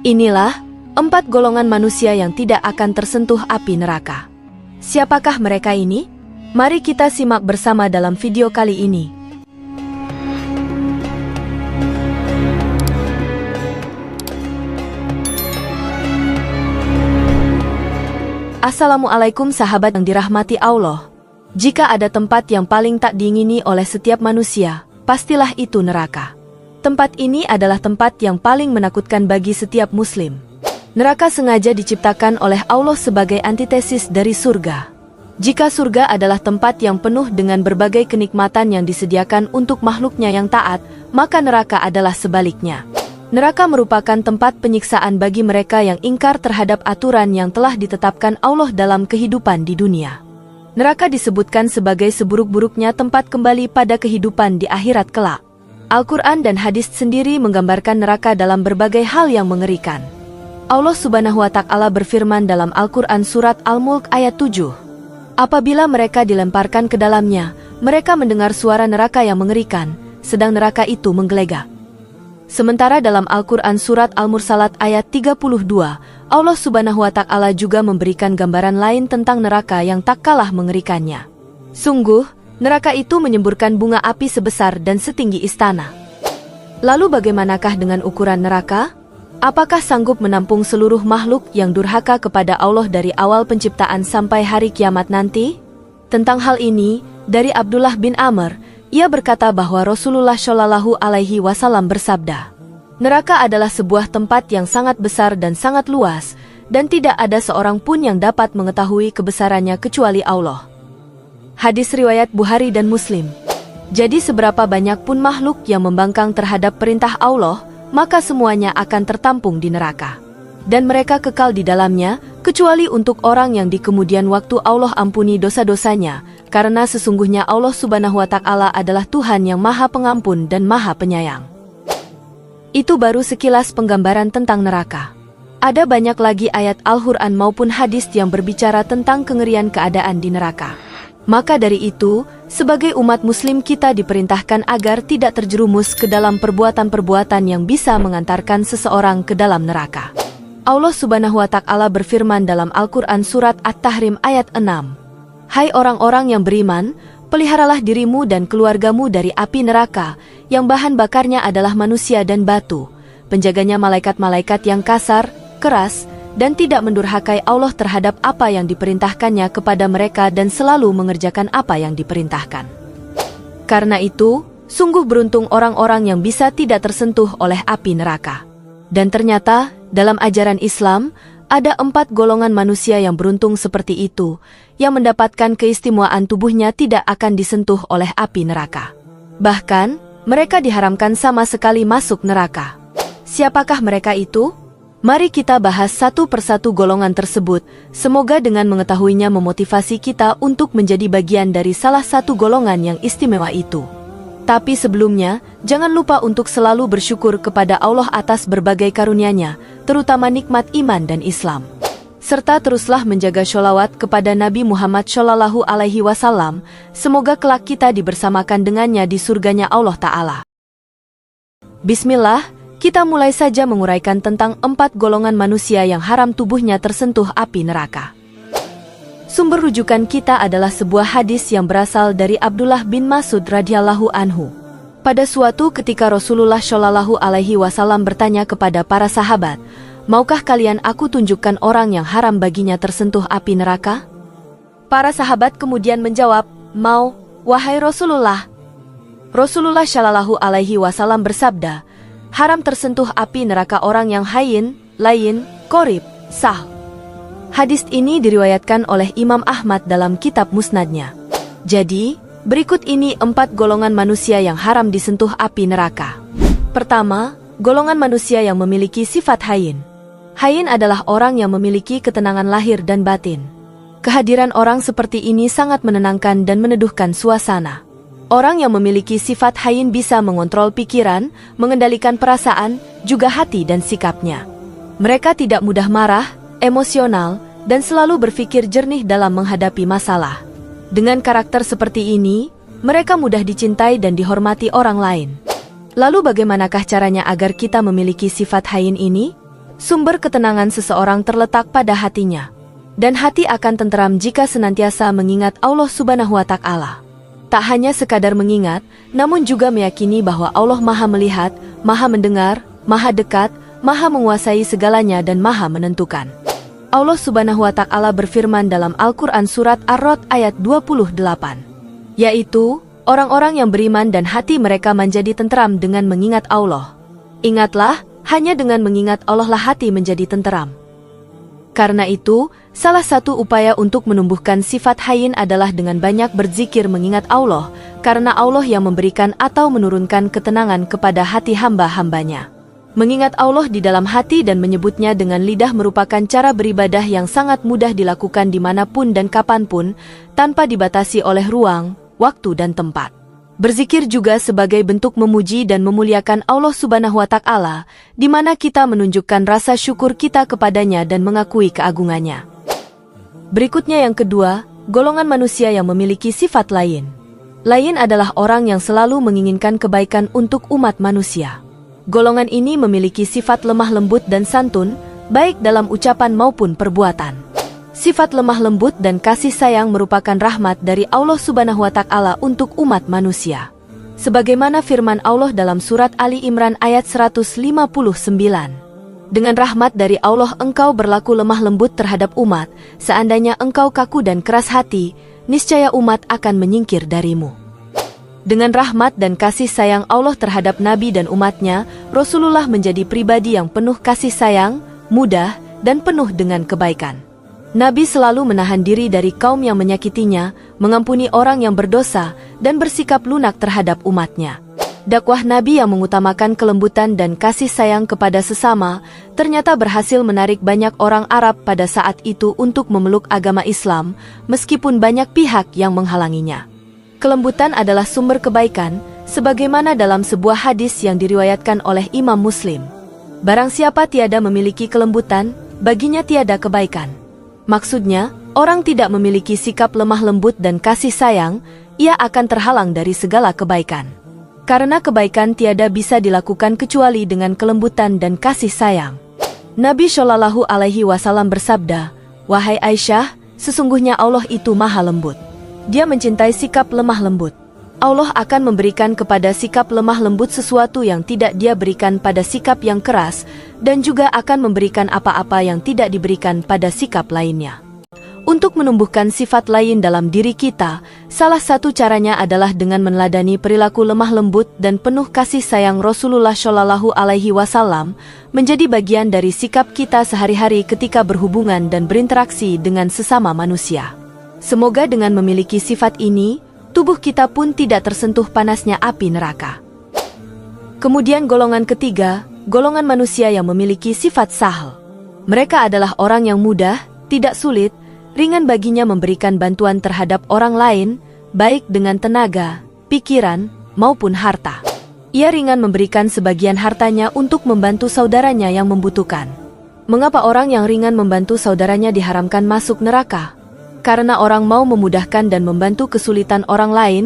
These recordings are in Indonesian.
Inilah 4 golongan manusia yang tidak akan tersentuh api neraka. Siapakah mereka ini? Mari kita simak bersama dalam video kali ini. Assalamualaikum sahabat yang dirahmati Allah. Jika ada tempat yang paling tak diingini oleh setiap manusia, pastilah itu neraka. Tempat ini adalah tempat yang paling menakutkan bagi setiap muslim. Neraka sengaja diciptakan oleh Allah sebagai antitesis dari surga. Jika surga adalah tempat yang penuh dengan berbagai kenikmatan yang disediakan untuk makhluknya yang taat, maka neraka adalah sebaliknya. Neraka merupakan tempat penyiksaan bagi mereka yang ingkar terhadap aturan yang telah ditetapkan Allah dalam kehidupan di dunia. Neraka disebutkan sebagai seburuk-buruknya tempat kembali pada kehidupan di akhirat kelak. Al-Quran dan hadis sendiri menggambarkan neraka dalam berbagai hal yang mengerikan. Allah Subhanahu wa Ta'ala berfirman dalam Al-Quran surat Al-Mulk ayat 7. Apabila mereka dilemparkan ke dalamnya, mereka mendengar suara neraka yang mengerikan, sedang neraka itu menggelegak. Sementara dalam Al-Quran surat Al-Mursalat ayat 32, Allah Subhanahu wa Ta'ala juga memberikan gambaran lain tentang neraka yang tak kalah mengerikannya. Sungguh, neraka itu menyemburkan bunga api sebesar dan setinggi istana. Lalu bagaimanakah dengan ukuran neraka? Apakah sanggup menampung seluruh makhluk yang durhaka kepada Allah dari awal penciptaan sampai hari kiamat nanti? Tentang hal ini, dari Abdullah bin Amr, ia berkata bahwa Rasulullah Shallallahu Alaihi Wasallam bersabda, neraka adalah sebuah tempat yang sangat besar dan sangat luas, dan tidak ada seorang pun yang dapat mengetahui kebesarannya kecuali Allah. Hadis riwayat Bukhari dan Muslim. Jadi seberapa banyak pun makhluk yang membangkang terhadap perintah Allah, maka semuanya akan tertampung di neraka. Dan mereka kekal di dalamnya, kecuali untuk orang yang di kemudian waktu Allah ampuni dosa-dosanya, karena sesungguhnya Allah Subhanahu wa Ta'ala adalah Tuhan yang Maha Pengampun dan Maha Penyayang. Itu baru sekilas penggambaran tentang neraka. Ada banyak lagi ayat Al-Quran maupun hadis yang berbicara tentang kengerian keadaan di neraka. Maka dari itu, sebagai umat muslim kita diperintahkan agar tidak terjerumus ke dalam perbuatan-perbuatan yang bisa mengantarkan seseorang ke dalam neraka. Allah Subhanahu wa Ta'ala berfirman dalam Al-Quran surat At-Tahrim ayat 6. Hai orang-orang yang beriman, peliharalah dirimu dan keluargamu dari api neraka, yang bahan bakarnya adalah manusia dan batu, penjaganya malaikat-malaikat yang kasar, keras, dan tidak mendurhakai Allah terhadap apa yang diperintahkannya kepada mereka dan selalu mengerjakan apa yang diperintahkan. Karena itu, sungguh beruntung orang-orang yang bisa tidak tersentuh oleh api neraka. Dan ternyata, dalam ajaran Islam, ada 4 golongan manusia yang beruntung seperti itu, yang mendapatkan keistimewaan tubuhnya tidak akan disentuh oleh api neraka. Bahkan, mereka diharamkan sama sekali masuk neraka. Siapakah mereka itu? Mari kita bahas satu persatu golongan tersebut, semoga dengan mengetahuinya memotivasi kita untuk menjadi bagian dari salah satu golongan yang istimewa itu. Tapi sebelumnya, jangan lupa untuk selalu bersyukur kepada Allah atas berbagai karunia-Nya, terutama nikmat iman dan Islam. Serta teruslah menjaga sholawat kepada Nabi Muhammad Shallallahu Alaihi Wasallam, semoga kelak kita dibersamakan dengannya di surganya Allah Ta'ala. Bismillah. Kita mulai saja menguraikan tentang 4 golongan manusia yang haram tubuhnya tersentuh api neraka. Sumber rujukan kita adalah sebuah hadis yang berasal dari Abdullah bin Mas'ud radhiyallahu anhu. Pada suatu ketika Rasulullah Shallallahu Alaihi Wasallam bertanya kepada para sahabat, maukah kalian aku tunjukkan orang yang haram baginya tersentuh api neraka? Para sahabat kemudian menjawab, mau, wahai Rasulullah. Rasulullah Shallallahu Alaihi Wasallam bersabda, haram tersentuh api neraka orang yang hayin, layin, qorib, sah. Hadis ini diriwayatkan oleh Imam Ahmad dalam kitab Musnadnya. Jadi, berikut ini 4 golongan manusia yang haram disentuh api neraka. Pertama, golongan manusia yang memiliki sifat hayin. Hayin adalah orang yang memiliki ketenangan lahir dan batin. Kehadiran orang seperti ini sangat menenangkan dan meneduhkan suasana. Orang yang memiliki sifat hayin bisa mengontrol pikiran, mengendalikan perasaan, juga hati dan sikapnya. Mereka tidak mudah marah, emosional, dan selalu berpikir jernih dalam menghadapi masalah. Dengan karakter seperti ini, mereka mudah dicintai dan dihormati orang lain. Lalu bagaimanakah caranya agar kita memiliki sifat hayin ini? Sumber ketenangan seseorang terletak pada hatinya. Dan hati akan tenteram jika senantiasa mengingat Allah Subhanahu wa Ta'ala. Tak hanya sekadar mengingat, namun juga meyakini bahwa Allah Maha melihat, Maha mendengar, Maha dekat, Maha menguasai segalanya dan Maha menentukan. Allah Subhanahu wa Ta'ala berfirman dalam Al-Quran Surat Ar-Ra'd ayat 28, yaitu, orang-orang yang beriman dan hati mereka menjadi tenteram dengan mengingat Allah. Ingatlah, hanya dengan mengingat Allah lah hati menjadi tenteram. Karena itu, salah satu upaya untuk menumbuhkan sifat hayyin adalah dengan banyak berzikir mengingat Allah, karena Allah yang memberikan atau menurunkan ketenangan kepada hati hamba-hambanya. Mengingat Allah di dalam hati dan menyebutnya dengan lidah merupakan cara beribadah yang sangat mudah dilakukan dimanapun dan kapanpun, tanpa dibatasi oleh ruang, waktu dan tempat. Berzikir juga sebagai bentuk memuji dan memuliakan Allah Subhanahu wa Ta'ala, di mana kita menunjukkan rasa syukur kita kepadanya dan mengakui keagungannya. Berikutnya yang kedua, golongan manusia yang memiliki sifat lain. Lain adalah orang yang selalu menginginkan kebaikan untuk umat manusia. Golongan ini memiliki sifat lemah lembut dan santun, baik dalam ucapan maupun perbuatan. Sifat lemah lembut dan kasih sayang merupakan rahmat dari Allah Subhanahu wa Ta'ala untuk umat manusia. Sebagaimana firman Allah dalam surat Ali Imran ayat 159. Dengan rahmat dari Allah engkau berlaku lemah lembut terhadap umat, seandainya engkau kaku dan keras hati, niscaya umat akan menyingkir darimu. Dengan rahmat dan kasih sayang Allah terhadap Nabi dan umatnya, Rasulullah menjadi pribadi yang penuh kasih sayang, mudah, dan penuh dengan kebaikan. Nabi selalu menahan diri dari kaum yang menyakitinya, mengampuni orang yang berdosa, dan bersikap lunak terhadap umatnya. Dakwah Nabi yang mengutamakan kelembutan dan kasih sayang kepada sesama, ternyata berhasil menarik banyak orang Arab pada saat itu untuk memeluk agama Islam, meskipun banyak pihak yang menghalanginya. Kelembutan adalah sumber kebaikan, sebagaimana dalam sebuah hadis yang diriwayatkan oleh Imam Muslim. Barang siapa tiada memiliki kelembutan, baginya tiada kebaikan. Maksudnya, orang tidak memiliki sikap lemah lembut dan kasih sayang, ia akan terhalang dari segala kebaikan. Karena kebaikan tiada bisa dilakukan kecuali dengan kelembutan dan kasih sayang. Nabi Shallallahu Alaihi Wasallam bersabda, "Wahai Aisyah, sesungguhnya Allah itu maha lembut. Dia mencintai sikap lemah lembut. Allah akan memberikan kepada sikap lemah lembut sesuatu yang tidak Dia berikan pada sikap yang keras, dan juga akan memberikan apa-apa yang tidak diberikan pada sikap lainnya." Untuk menumbuhkan sifat lain dalam diri kita, salah satu caranya adalah dengan meneladani perilaku lemah lembut dan penuh kasih sayang Rasulullah Shallallahu Alaihi Wasallam, menjadi bagian dari sikap kita sehari-hari ketika berhubungan dan berinteraksi dengan sesama manusia. Semoga dengan memiliki sifat ini, tubuh kita pun tidak tersentuh panasnya api neraka. Kemudian golongan ketiga, golongan manusia yang memiliki sifat sahl. Mereka adalah orang yang mudah, tidak sulit, ringan baginya memberikan bantuan terhadap orang lain, baik dengan tenaga, pikiran, maupun harta. Ia ringan memberikan sebagian hartanya untuk membantu saudaranya yang membutuhkan. Mengapa orang yang ringan membantu saudaranya diharamkan masuk neraka? Karena orang mau memudahkan dan membantu kesulitan orang lain,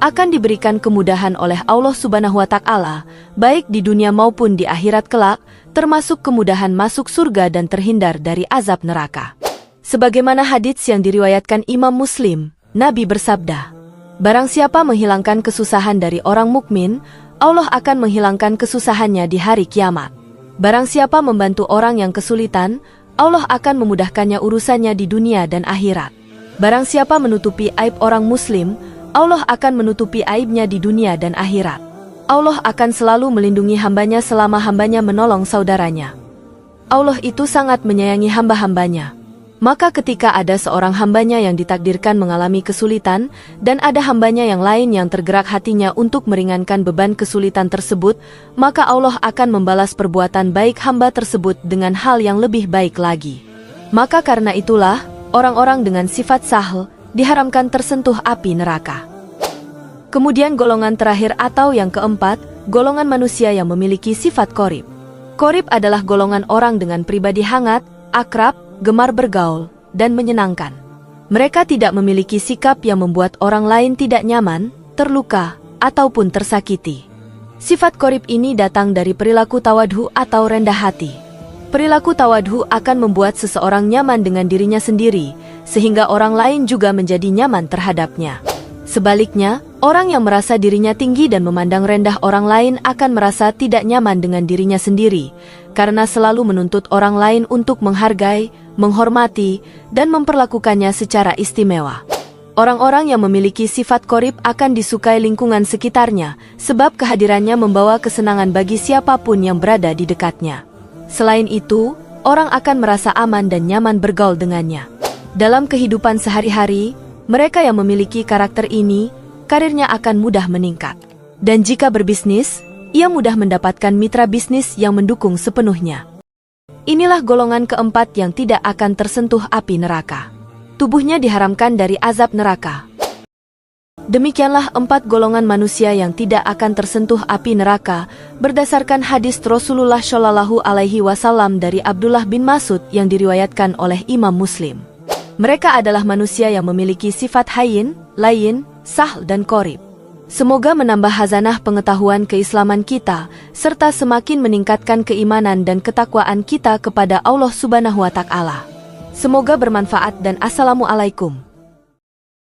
akan diberikan kemudahan oleh Allah Subhanahu wa Ta'ala, baik di dunia maupun di akhirat kelak, termasuk kemudahan masuk surga dan terhindar dari azab neraka. Sebagaimana hadits yang diriwayatkan Imam Muslim, Nabi bersabda, "Barang siapa menghilangkan kesusahan dari orang mukmin, Allah akan menghilangkan kesusahannya di hari kiamat. Barang siapa membantu orang yang kesulitan, Allah akan memudahkannya urusannya di dunia dan akhirat. Barang siapa menutupi aib orang muslim, Allah akan menutupi aibnya di dunia dan akhirat. Allah akan selalu melindungi hambanya selama hambanya menolong saudaranya. Allah itu sangat menyayangi hamba-hambanya. Maka ketika ada seorang hambanya yang ditakdirkan mengalami kesulitan, dan ada hambanya yang lain yang tergerak hatinya untuk meringankan beban kesulitan tersebut, maka Allah akan membalas perbuatan baik hamba tersebut dengan hal yang lebih baik lagi. Maka karena itulah, orang-orang dengan sifat sahl diharamkan tersentuh api neraka." Kemudian golongan terakhir atau yang keempat, golongan manusia yang memiliki sifat qorib. Qorib adalah golongan orang dengan pribadi hangat, akrab, gemar bergaul, dan menyenangkan. Mereka tidak memiliki sikap yang membuat orang lain tidak nyaman, terluka, ataupun tersakiti. Sifat qorib ini datang dari perilaku tawadhu atau rendah hati. Perilaku tawadhu akan membuat seseorang nyaman dengan dirinya sendiri, sehingga orang lain juga menjadi nyaman terhadapnya. Sebaliknya, orang yang merasa dirinya tinggi dan memandang rendah orang lain akan merasa tidak nyaman dengan dirinya sendiri, karena selalu menuntut orang lain untuk menghargai, menghormati, dan memperlakukannya secara istimewa. Orang-orang yang memiliki sifat qorib akan disukai lingkungan sekitarnya, sebab kehadirannya membawa kesenangan bagi siapapun yang berada di dekatnya. Selain itu, orang akan merasa aman dan nyaman bergaul dengannya. Dalam kehidupan sehari-hari, mereka yang memiliki karakter ini, karirnya akan mudah meningkat. Dan jika berbisnis, ia mudah mendapatkan mitra bisnis yang mendukung sepenuhnya. Inilah golongan keempat yang tidak akan tersentuh api neraka. Tubuhnya diharamkan dari azab neraka. Demikianlah 4 golongan manusia yang tidak akan tersentuh api neraka, berdasarkan hadis Rasulullah Shallallahu Alaihi Wasallam dari Abdullah bin Mas'ud yang diriwayatkan oleh Imam Muslim. Mereka adalah manusia yang memiliki sifat hayyin, layyin, sahl dan qorib. Semoga menambah hazanah pengetahuan keislaman kita, serta semakin meningkatkan keimanan dan ketakwaan kita kepada Allah Subhanahu wa Ta'ala. Semoga bermanfaat dan Assalamualaikum.